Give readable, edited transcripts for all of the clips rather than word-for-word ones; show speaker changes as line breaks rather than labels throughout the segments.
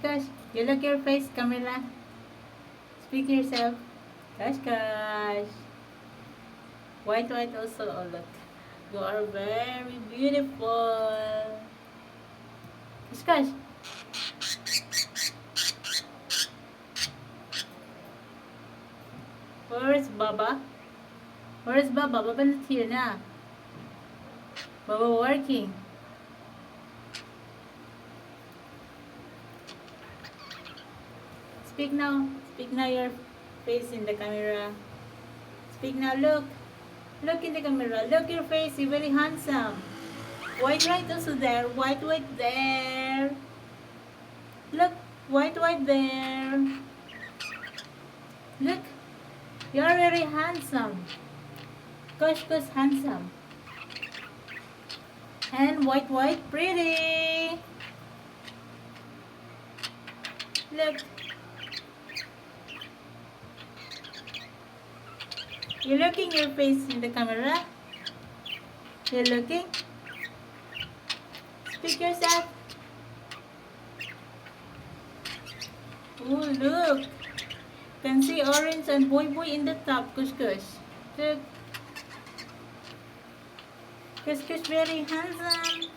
Gosh, you look your face, Camila. Speak yourself. Gosh. White also. Oh, look. You are very beautiful. Gosh. Where is Baba? Where is Baba? Baba not here na. Baba working. Speak now. Speak now your face in the camera. Speak now. Look. Look in the camera. Look your face. You're very handsome. White also there. White there. Look. White there. Look. You're very handsome. Gosh, handsome. And white, pretty. Look. You're looking your face in the camera. You're looking. Speak yourself. Oh, look. Can see orange and boy in the top. Kush. Look. Kush very handsome.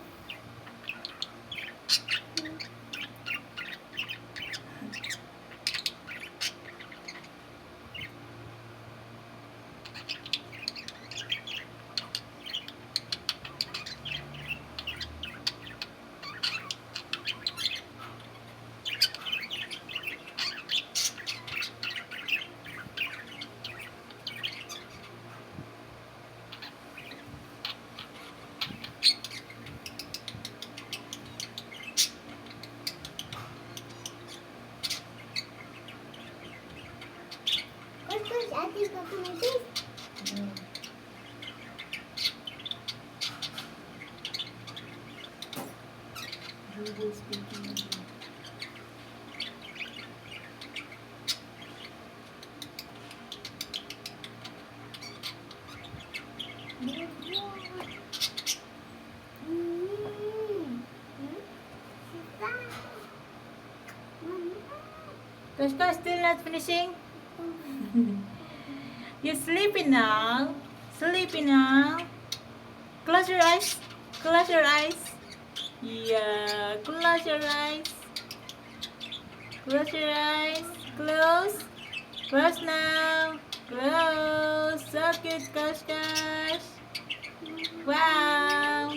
I think I'm going to do this.
Kush, still not finishing? You're sleepy now. Sleepy now. Close your eyes. Close your eyes. Yeah, close your eyes. Close your eyes. Close. Close now. Close. So cute, Kush. Wow.